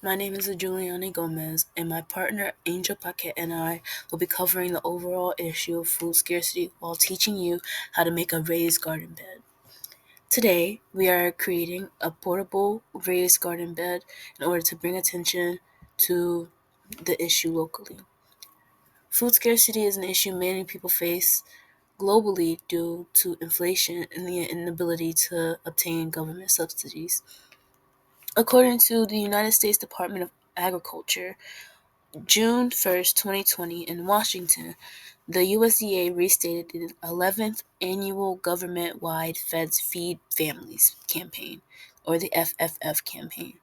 My name is Ajulionii Gomez, and my partner Angel Paquette and I will be covering the overall issue of food scarcity while teaching you how to make a raised garden bed. Today, we are creating a portable raised garden bed in order to bring attention to the issue locally. Food scarcity is an issue many people face globally due to inflation and the inability to obtain government subsidies. According to the United States Department of Agriculture, June 1st, 2020, in Washington, the USDA restated the 11th annual government-wide Feds Feed Families campaign, or the FFF campaign,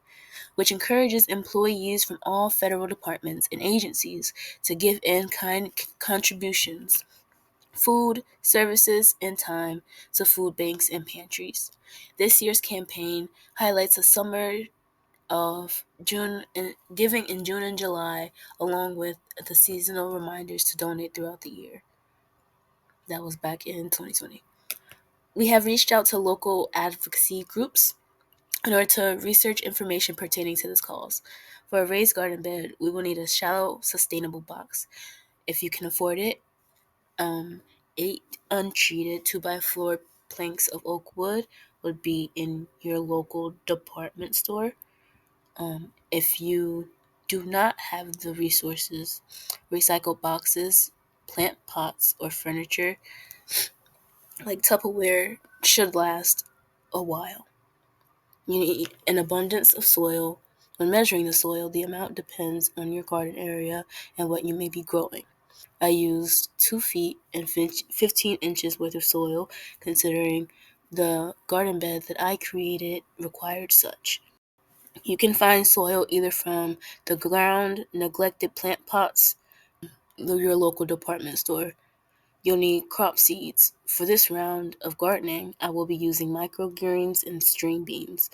which encourages employees from all federal departments and agencies to give in-kind contributions, food, services, and time to food banks and pantries. This year's campaign highlights a summer of June and giving in June and July, along with the seasonal reminders to donate throughout the year. That was back in 2020. We have reached out to local advocacy groups in order to research information pertaining to this cause. For a raised garden bed, we will need a shallow, sustainable box. If you can afford it, 8 untreated 2x4 planks of oak wood would be in your local department store. If you do not have the resources, recycled boxes, plant pots, or furniture like Tupperware should last a while. You need an abundance of soil. When measuring the soil, the amount depends on your garden area and what you may be growing. I used 2 feet and 15 inches worth of soil, considering the garden bed that I created required such. You can find soil either from the ground, neglected plant pots, your local department store. You'll need crop seeds. For this round of gardening, I will be using microgreens and string beans.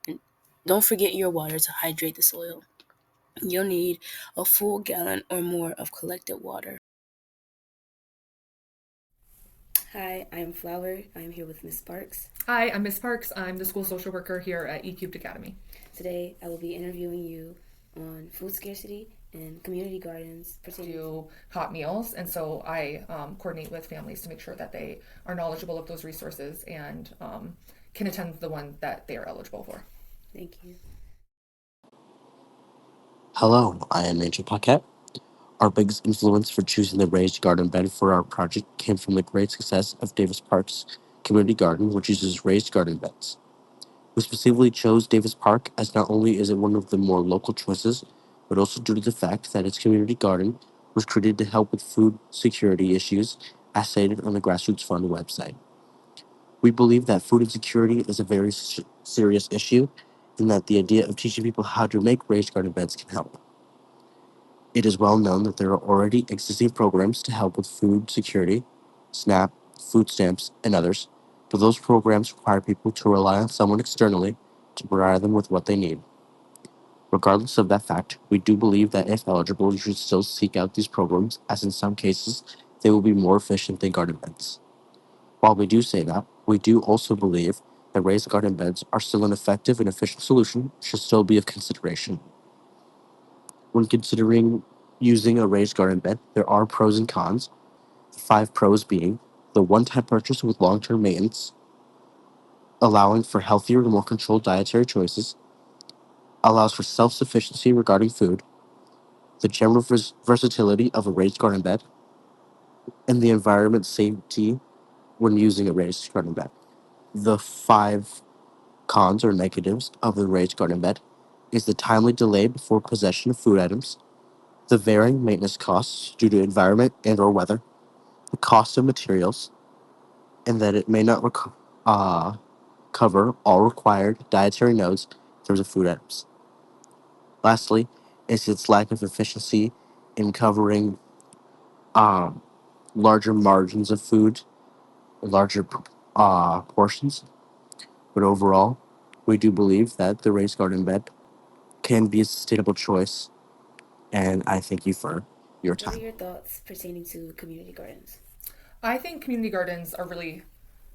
And don't forget your water to hydrate the soil. You'll need a full gallon or more of collected water. Hi, I'm Flower. I'm here with Miss Sparks. Hi, I'm Miss Parks. I'm the school social worker here at E Academy. Today, I will be interviewing you on food scarcity and community gardens. Do hot meals, and so I coordinate with families to make sure that they are knowledgeable of those resources and can attend the one that they are eligible for. Thank you. Hello, I am Angel Paquette. Our biggest influence for choosing the raised garden bed for our project came from the great success of Davis Park's community garden, which uses raised garden beds. We specifically chose Davis Park as not only is it one of the more local choices, but also due to the fact that its community garden was created to help with food security issues as stated on the Grassroots Fund website. We believe that food insecurity is a very serious issue and that the idea of teaching people how to make raised garden beds can help. It is well known that there are already existing programs to help with food security, SNAP, food stamps, and others, but those programs require people to rely on someone externally to provide them with what they need. Regardless of that fact, we do believe that if eligible, you should still seek out these programs, as in some cases, they will be more efficient than garden beds. While we do say that, we do also believe that raised garden beds are still an effective and efficient solution, should still be of consideration. When considering using a raised garden bed, there are pros and cons. The 5 pros being the one-time purchase with long-term maintenance, allowing for healthier and more controlled dietary choices, allows for self-sufficiency regarding food, the general versatility of a raised garden bed, and the environment safety when using a raised garden bed. The 5 cons or negatives of the raised garden bed is the timely delay before possession of food items, the varying maintenance costs due to environment and or weather, the cost of materials, and that it may not cover all required dietary needs in terms of food items. Lastly, is its lack of efficiency in covering um, larger margins of food, larger portions. But overall, we do believe that the raised garden bed can be a sustainable choice, and I thank you for your What are time. your thoughts pertaining to community gardens? I think community gardens are really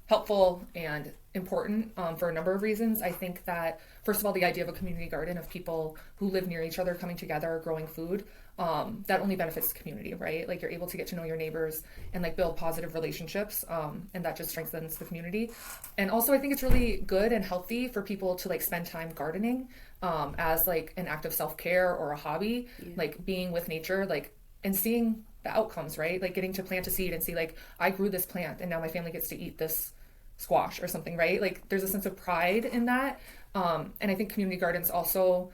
helpful and important for a number of reasons. I think that, first of all, the idea of a community garden, of people who live near each other coming together, growing food, that only benefits the community, right? Like, you're able to get to know your neighbors and like build positive relationships, and that just strengthens the community. And also, I think it's really good and healthy for people to like spend time gardening, as like an act of self-care or a hobby, like being with nature, like, and seeing the outcomes, right? Like getting to plant a seed and see like, I grew this plant and now my family gets to eat this squash or something, right? Like, there's a sense of pride in that. And I think community gardens also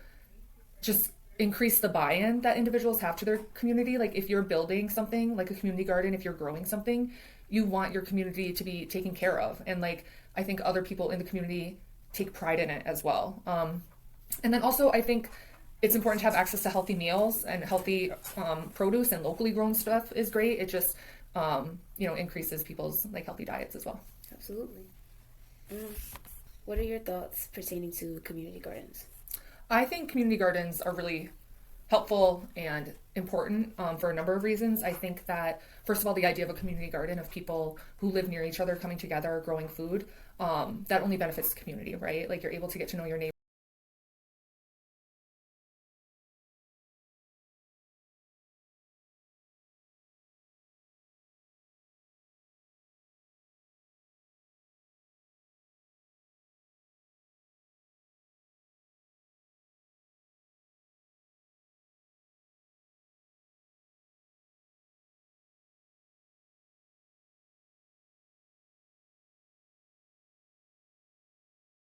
just increase the buy-in that individuals have to their community. Like, if you're building something like a community garden, if you're growing something, you want your community to be taken care of. And like, I think other people in the community take pride in it as well. And then also, I think it's important to have access to healthy meals, and healthy produce and locally grown stuff is great. It just, increases people's like healthy diets as well. Absolutely. What are your thoughts pertaining to community gardens? I think community gardens are really helpful and important for a number of reasons. I think that, first of all, the idea of a community garden, of people who live near each other coming together, growing food, that only benefits the community, right? Like, you're able to get to know your neighbors